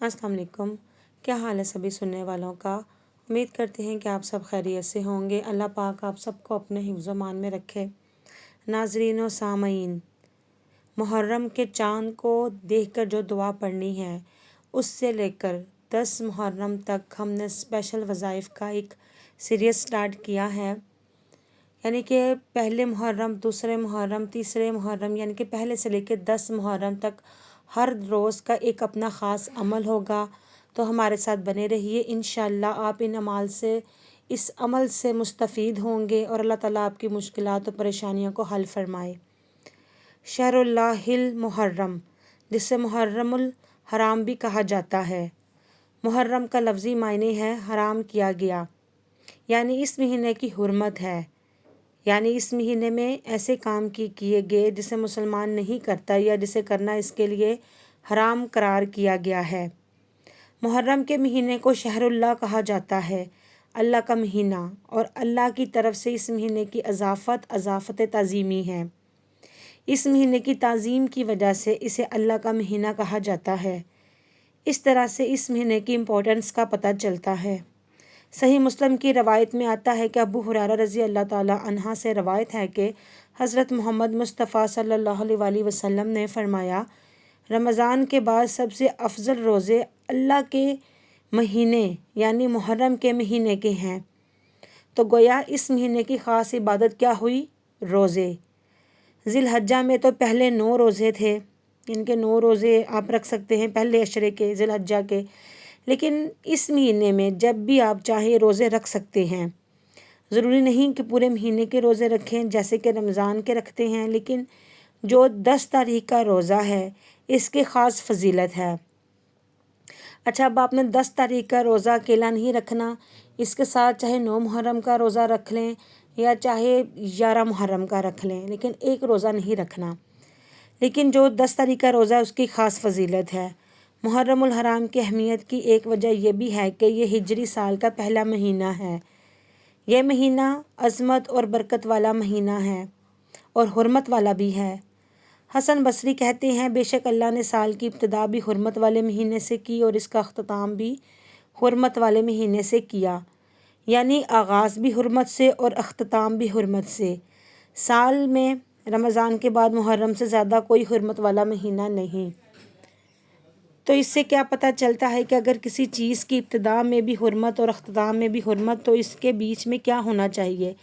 अस्सलाम वालेकुम। क्या हाल है सभी सुनने वालों का। उम्मीद करते हैं कि आप सब खैरियत से होंगे। अल्लाह पाक आप सबको अपने हिफ्ज़-ओ-मान में रखे। नाज़रीन व सामईन, मुहर्रम के चाँद को देखकर जो दुआ पढ़नी है, उससे लेकर 10 मुहर्रम तक हमने स्पेशल वज़ाइफ का एक सीरीज़ स्टार्ट किया है। यानी कि पहले मुहर्रम, दूसरे मुहर्रम, तीसरे मुहर्रम, यानी कि पहले से लेकर 10 मुहर्रम तक हर रोज़ का एक अपना ख़ास अमल होगा। तो हमारे साथ बने रहिए। इंशाअल्लाह आप इस अमल से मुस्तफ़ीद होंगे और अल्लाह ताला आपकी मुश्किलात और परेशानियों को हल फरमाए। शहरुल्लाहिल मुहर्रम, जिसे मुहर्रमुल हराम भी कहा जाता है। मुहर्रम का लफ्ज़ी मायने है हराम किया गया, यानी इस महीने की हुर्मत है। यानी इस महीने में ऐसे काम किए गए जिसे मुसलमान नहीं करता या जिसे करना इसके लिए हराम करार किया गया है। मुहर्रम के महीने को शहरुल्लाह कहा जाता है, अल्लाह का महीना, और अल्लाह की तरफ से इस महीने की अज़ाफ़त ताज़ीमी है। इस महीने की ताज़ीम की वजह से इसे अल्लाह का महीना कहा जाता है। इस तरह से इस महीने की इम्पोर्टेंस का पता चलता है। सही मुस्लिम की रवायत में आता है कि अबू हुरैरा रज़ी अल्लाह ताला अन्हा से रवायत है कि हज़रत मोहम्मद मुस्तफ़ा सल्लल्लाहु अलैहि वसल्लम ने फ़रमाया, रमज़ान के बाद सबसे अफजल रोज़े अल्लाह के महीने यानी मुहर्रम के महीने के हैं। तो गोया इस महीने की ख़ास इबादत क्या हुई? रोज़े। ज़िलहज्जा में तो पहले 9 रोज़े थे। इनके 9 रोज़े आप रख सकते हैं पहले अशरे के, ज़िलहज्जा के। लेकिन इस महीने में जब भी आप चाहें रोज़े रख सकते हैं। ज़रूरी नहीं कि पूरे महीने के रोज़े रखें जैसे कि रमज़ान के रखते हैं, लेकिन जो 10 तारीख़ का रोज़ा है इसकी ख़ास फजीलत है। अच्छा, अब आपने 10 तारीख़ का रोज़ा अकेला नहीं रखना, इसके साथ चाहे 9 मुहर्रम का रोज़ा रख लें या चाहे 11 मुहर्रम का रख लें, लेकिन एक रोज़ा नहीं रखना। लेकिन जो 10 तारीख़ का रोज़ा उसकी ख़ास फजीलत है। मुहर्रमुल हराम की अहमियत की एक वजह यह भी है कि ये हिजरी साल का पहला महीना है। यह महीना अज़मत और बरकत वाला महीना है और हुर्मत वाला भी है। हसन बसरी कहते हैं, बेशक अल्लाह ने साल की इब्तिदा भी हुर्मत वाले महीने से की और इसका अख्ताम भी हुर्मत वाले महीने से किया। यानी आगाज़ भी हुर्मत से और अख्ताम भी हुर्मत से। साल में रमज़ान के बाद मुहर्रम से ज़्यादा कोई हुर्मत वाला महीना नहीं। तो इससे क्या पता चलता है कि अगर किसी चीज़ की इब्तिदा में भी हुर्मत और अख्ताम में भी हुर्मत, तो इसके बीच में क्या होना चाहिए,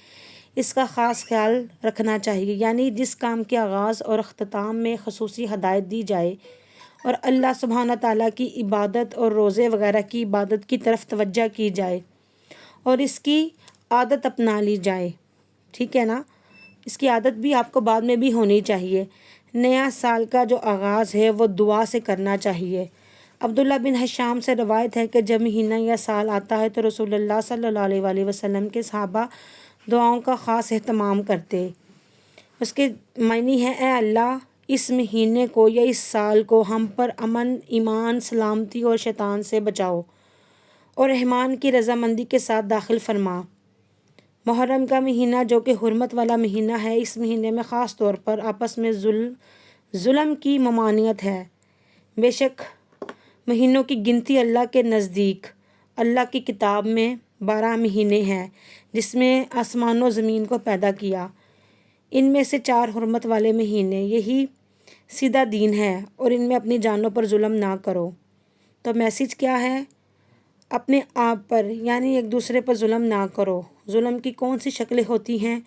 इसका ख़ास ख्याल रखना चाहिए। यानी जिस काम के आगाज़ और अख्ताम में खसूसी हदायत दी जाए और अल्लाह सुब्हाना ताला की इबादत और रोज़े वगैरह की इबादत की तरफ तवज्जो की जाए और इसकी आदत अपना ली जाए, ठीक है ना। इसकी आदत भी आपको बाद में भी होनी चाहिए। नया साल का जो आगाज़ है वो दुआ से करना चाहिए। अब्दुल्ला बिन हशाम से रवायत है कि जब महीना या साल आता है तो रसूलुल्लाह सल्लल्लाहु अलैहि वसल्लम के सहाबा दुआओं का ख़ास एहतमाम करते। उसके मायने है, ए अल्लाह, इस महीने को या इस साल को हम पर अमन, ईमान, सलामती और शैतान से बचाओ और रहमान की रज़ामंदी के साथ दाखिल फरमा। मुहर्रम का महीना जो कि हुर्मत वाला महीना है, इस महीने में ख़ास तौर पर आपस में जुल्म की ममानियत है। बेशक महीनों की गिनती अल्लाह के नज़दीक अल्लाह की किताब में 12 महीने हैं जिसमें आसमान व ज़मीन को पैदा किया। इनमें से 4 हुर्मत वाले महीने, यही सीधा दीन है और इनमें अपनी जानों पर जुल्म ना करो। तो मैसेज क्या है? अपने आप पर यानी एक दूसरे पर जुल्म ना करो। जुल्म की कौन सी शक्लें होती हैं?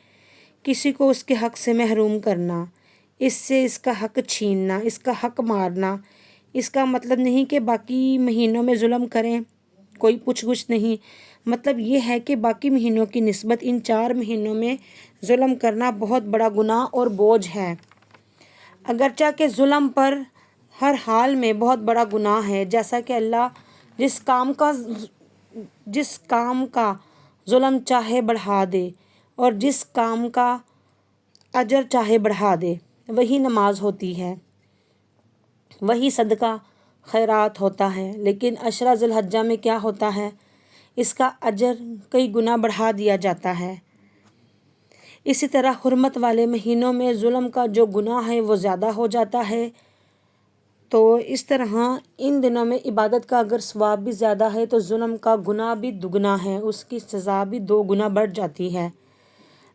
किसी को उसके हक़ से महरूम करना, इससे इसका हक़ छीनना, इसका हक़ मारना। इसका मतलब नहीं कि बाकी महीनों में जुल्म करें, कोई पूछ गुछ नहीं। मतलब ये है कि बाकी महीनों की निस्बत इन 4 महीनों में जुल्म करना बहुत बड़ा गुनाह और बोझ है। अगरचा कि जुल्म पर हर हाल में बहुत बड़ा गुनाह है, जैसा कि अल्लाह जिस काम का जुल्म चाहे बढ़ा दे और जिस काम का अजर चाहे बढ़ा दे, वही नमाज होती है, वही सदका खैरात होता है। लेकिन अशरा ज़िलहज्जा में क्या होता है? इसका अजर कई गुना बढ़ा दिया जाता है। इसी तरह हुर्मत वाले महीनों में जुल्म का जो गुनाह है वो ज़्यादा हो जाता है। تو اس طرح ان دنوں میں عبادت کا اگر ثواب بھی زیادہ ہے تو ظلم کا گناہ بھی دگنا ہے، اس کی سزا بھی 2 گنا بڑھ جاتی ہے۔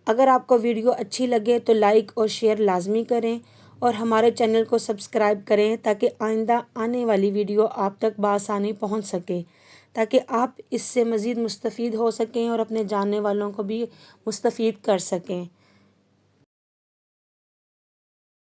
اگر آپ کو ویڈیو اچھی لگے تو لائک اور شیئر لازمی کریں اور ہمارے چینل کو سبسکرائب کریں تاکہ آئندہ آنے والی ویڈیو آپ تک بآسانی پہنچ سکے، تاکہ آپ اس سے مزید مستفید ہو سکیں اور اپنے جاننے والوں کو بھی مستفید کر سکیں۔